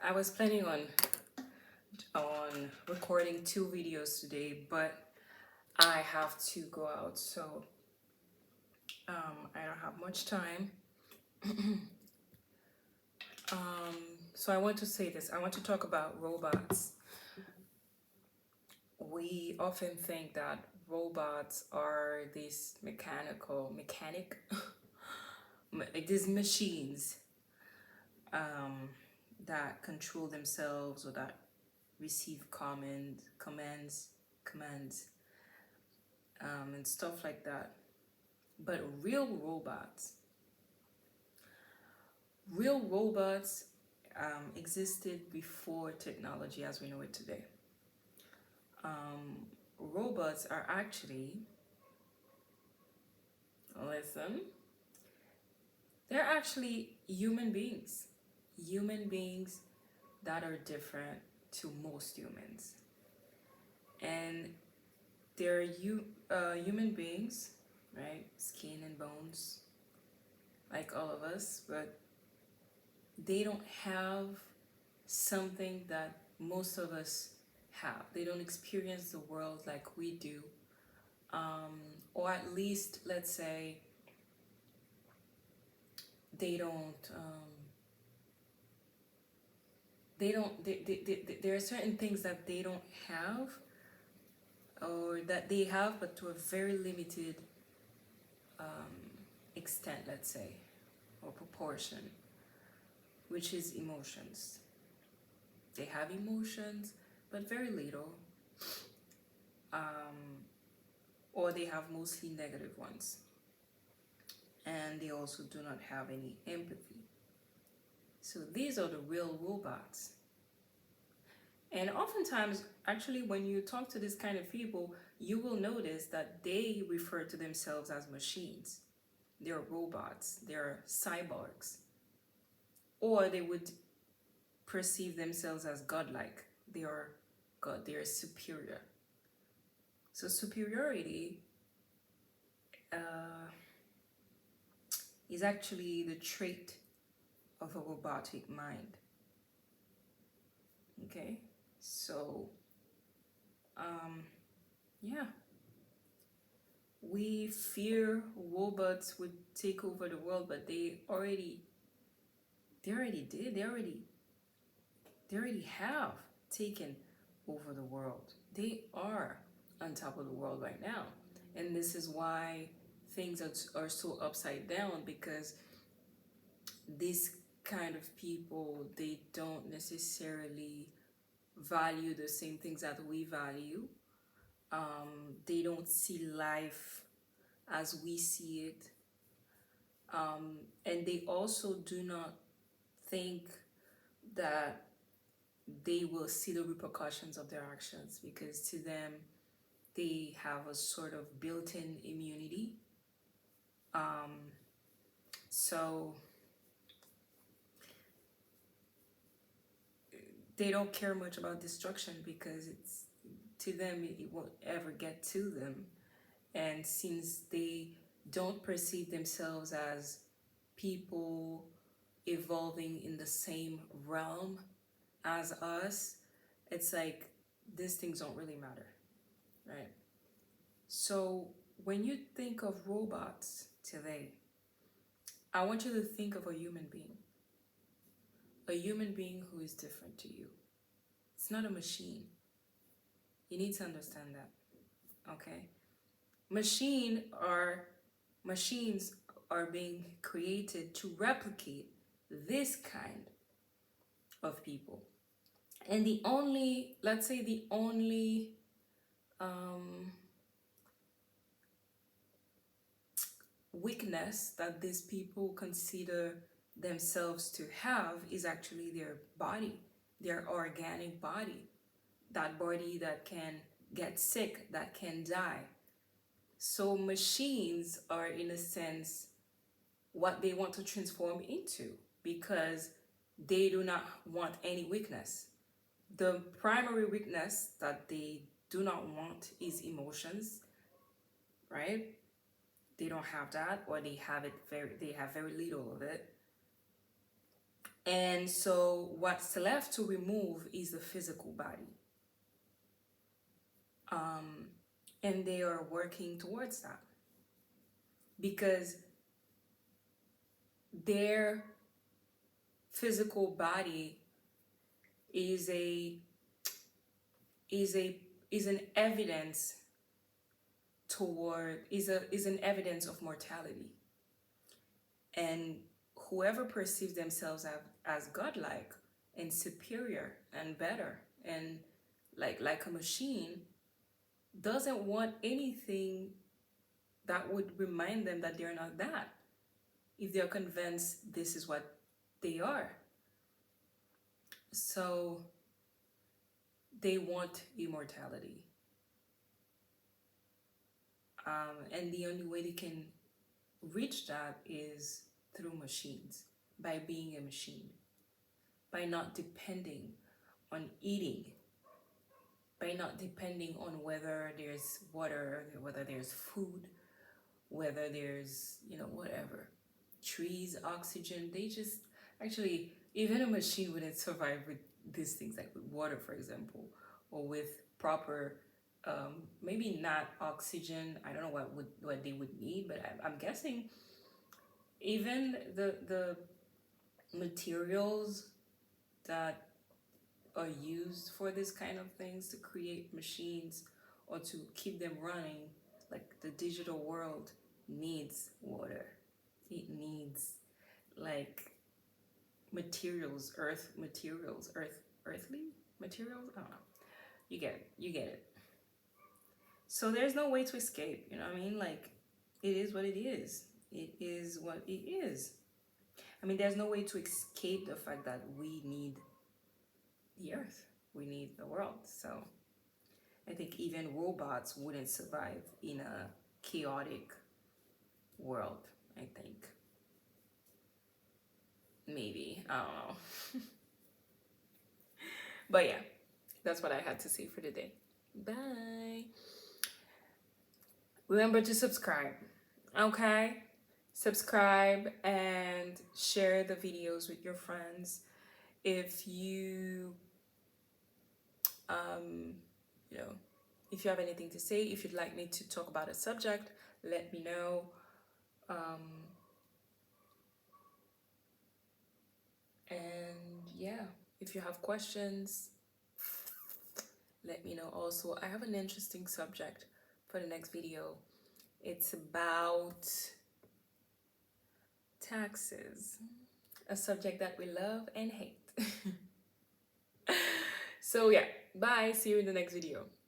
I was planning on recording 2 videos today, but I have to go out, so I don't have much time. Um, so I want to say this. I want to talk about robots. We often think that robots are these mechanic, like these machines um, that control themselves or that receive commands, and stuff like that. But real robots existed before technology as we know it today. Robots are actually, listen, they're actually human beings that are different to most humans. And they're human beings, right? Skin and bones, like all of us, but they don't have something that most of us have. They don't experience the world like we do, or at least, let's say, they don't. They don't. There are certain things that they don't have, or that they have, but to a very limited extent, let's say, or proportion, which is emotions. They have emotions, but very little, or they have mostly negative ones, and they also do not have any empathy. So these are the real robots. And oftentimes, actually, when you talk to this kind of people, you will notice that they refer to themselves as machines. They're robots, they're cyborgs, or they would perceive themselves as godlike. They are God, they are superior. So, superiority uh, is actually the trait of a robotic mind. Okay? So, yeah, we fear robots would take over the world, but they already did. They already have taken over the world. They are on top of the world right now. And this is why things are so upside down, because these kind of people, they don't necessarily value the same things that we value. They don't see life as we see it. And they also do not think that they will see the repercussions of their actions, because to them, they have a sort of built-in immunity. So they don't care much about destruction, because it's to them it won't ever get to them. And since they don't perceive themselves as people evolving in the same realm as us, it's like these things don't really matter, right? So when you think of robots today, I want you to think of a human being who is different to you. It's not a machine. You need to understand that, okay? Machines are being created to replicate this kind of people. And the only, let's say, the only um, weakness that these people consider themselves to have is actually their body, their organic body, that body that can get sick, that can die. So machines are, in a sense, what they want to transform into, because they do not want any weakness. The primary weakness that they do not want is emotions, right? They don't have that, or they have very little of it. And so what's left to remove is the physical body. And they are working towards that because their physical body is a is a is an evidence is an evidence of mortality. And whoever perceives themselves as godlike and superior and better and like a machine doesn't want anything that would remind them that they're not that, if they're convinced this is what they are. So they want immortality. And the only way they can reach that is through machines, by being a machine, by not depending on eating, by not depending on whether there's water, whether there's food, whether there's, whatever, trees, oxygen. They just, actually, even a machine wouldn't survive with these things, like with water, for example, or with proper, maybe not oxygen. I don't know what they would need, but I'm guessing even the materials that are used for this kind of things to create machines or to keep them running, like the digital world needs water. It needs like earthly materials. I don't know. You get it. So there's no way to escape. You know what I mean? Like, it is what it is. It is what it is. I mean, there's no way to escape the fact that we need the earth. We need the world. So I think even robots wouldn't survive in a chaotic world, I think. Maybe. I don't know. But yeah, that's what I had to say for today. Bye. Remember to subscribe. Okay? Subscribe and share the videos with your friends. If you if you have anything to say, if you'd like me to talk about a subject, let me know. And yeah, if you have questions, let me know. Also, I have an interesting subject for the next video. It's about taxes, a subject that we love and hate. So yeah, bye. See you in the next video.